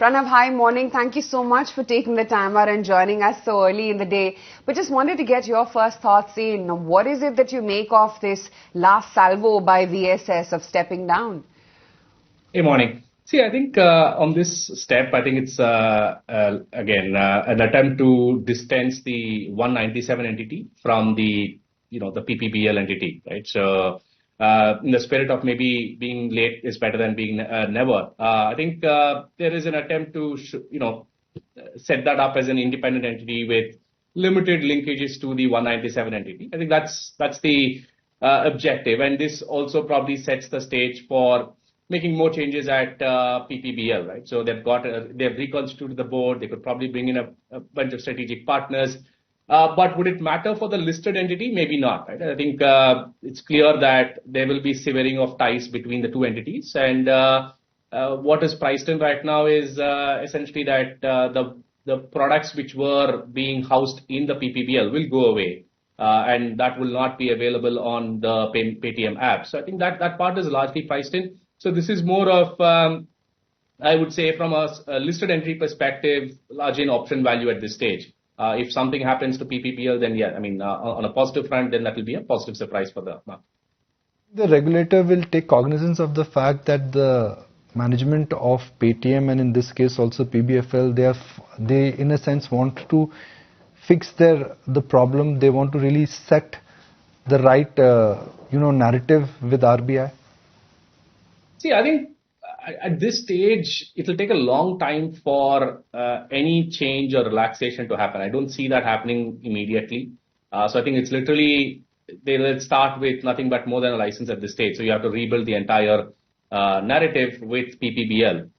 Pranav, hi, morning. Thank you so much for taking the time out and joining us so early in the day. But just wanted to get your first thoughts in. What is it that you make of this last salvo by VSS of stepping down? Hey, morning. See, I think on this step, I think it's again an attempt to distance the 197 entity from the the PPBL entity, right? So in the spirit of maybe being late is better than being never, I think there is an attempt to set that up as an independent entity with limited linkages to the 197 entity. I think that's the objective, and this also probably sets the stage for making more changes at PPBL, right? So they've reconstituted the board. They could probably bring in a bunch of strategic partners. But would it matter for the listed entity? Maybe not, right? I think it's clear that there will be severing of ties between the two entities. And what is priced in right now is essentially that the products which were being housed in the PPBL will go away. And that will not be available on the Paytm app. So I think that part is largely priced in. So this is more of, I would say, from a listed entry perspective, largely an option value at this stage. If something happens to PPPL, then yeah, I mean, on a positive front, then that will be a positive surprise for the market. The regulator will take cognizance of the fact that the management of Paytm and in this case also PBFL, they in a sense want to fix the problem. They want to really set the right narrative with RBI. See, I think at this stage, it will take a long time for any change or relaxation to happen. I don't see that happening immediately. So I think it's literally, they will start with nothing but more than a license at this stage. So you have to rebuild the entire narrative with PPBL.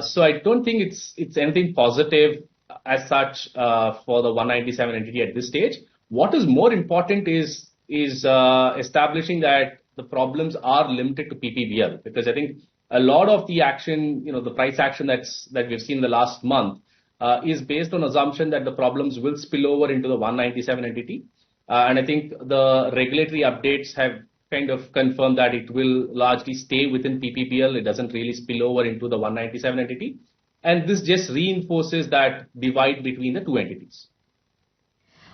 So I don't think it's anything positive as such for the 197 entity at this stage. What is more important is establishing that the problems are limited to PPBL, because I think a lot of the action, the price action that we've seen in the last month is based on assumption that the problems will spill over into the 197 entity. And I think the regulatory updates have kind of confirmed that it will largely stay within PPBL. It doesn't really spill over into the 197 entity. And this just reinforces that divide between the two entities.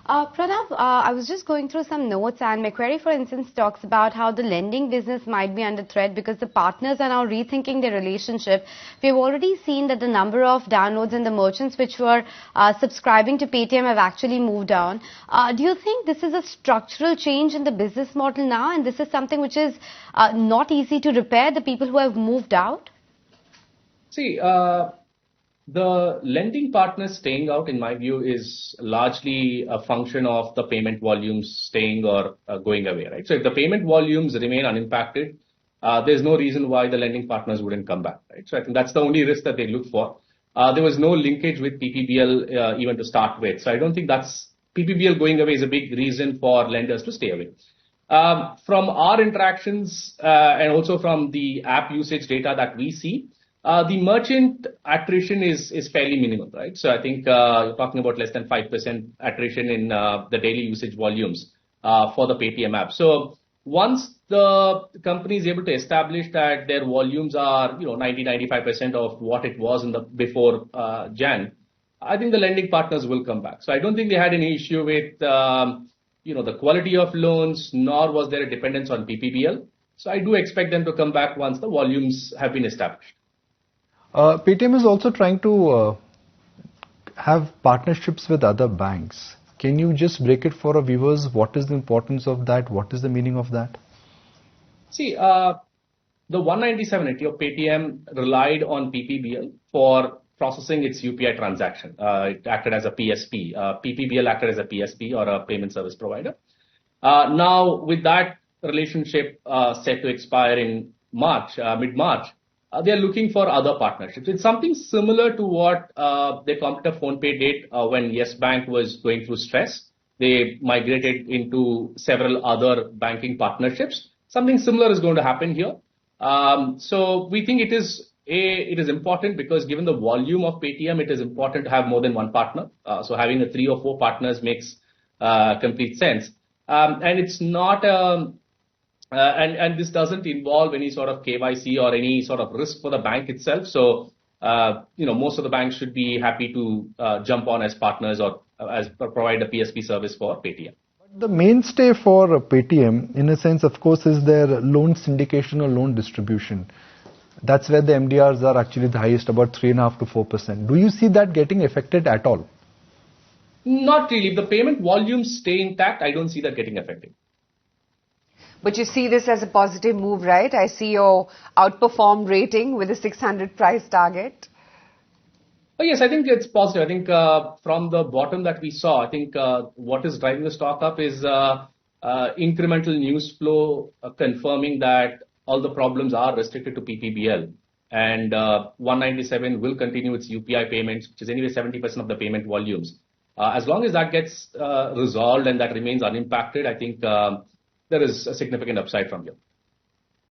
Pranav, I was just going through some notes, and Macquarie, for instance, talks about how the lending business might be under threat because the partners are now rethinking their relationship. We've already seen that the number of downloads and the merchants which were subscribing to Paytm have actually moved down. Do you think this is a structural change in the business model now, and this is something which is not easy to repair, the people who have moved out? See, the lending partners staying out, in my view, is largely a function of the payment volumes staying or going away, right? So if the payment volumes remain unimpacted, there's no reason why the lending partners wouldn't come back, right? So I think that's the only risk that they look for. There was no linkage with PPBL even to start with. So I don't think PPBL going away is a big reason for lenders to stay away. From our interactions and also from the app usage data that we see, the merchant attrition is fairly minimal, right? So I think you're talking about less than 5% attrition in the daily usage volumes for the Paytm app. So once the company is able to establish that their volumes are 90-95% of what it was before Jan, I think the lending partners will come back. So I don't think they had any issue with the quality of loans, nor was there a dependence on PPBL. So I do expect them to come back once the volumes have been established. Paytm is also trying to have partnerships with other banks. Can you just break it for our viewers? What is the importance of that? What is the meaning of that? See, the 197 entity of Paytm relied on PPBL for processing its UPI transaction. It acted as a PSP. PPBL acted as a PSP, or a payment service provider. Now, with that relationship set to expire in mid-March, they are looking for other partnerships. It's something similar to what their competitor PhonePe did when Yes Bank was going through stress. They migrated into several other banking partnerships. Something similar is going to happen here. So we think it is important because given the volume of Paytm, it is important to have more than one partner. So having 3 or 4 partners makes complete sense. And it's not and this doesn't involve any sort of KYC or any sort of risk for the bank itself. So most of the banks should be happy to jump on as partners or as provide a PSP service for Paytm. The mainstay for Paytm, in a sense, of course, is their loan syndication or loan distribution. That's where the MDRs are actually the highest, about 3.5 to 4%. Do you see that getting affected at all? Not really. If the payment volumes stay intact, I don't see that getting affected. But you see this as a positive move, right? I see your outperformed rating with a 600 price target. Oh, yes, I think it's positive. I think from the bottom that we saw, I think what is driving the stock up is incremental news flow confirming that all the problems are restricted to PPBL. And 197 will continue its UPI payments, which is anyway 70% of the payment volumes. As long as that gets resolved and that remains unimpacted, I think there is a significant upside from here.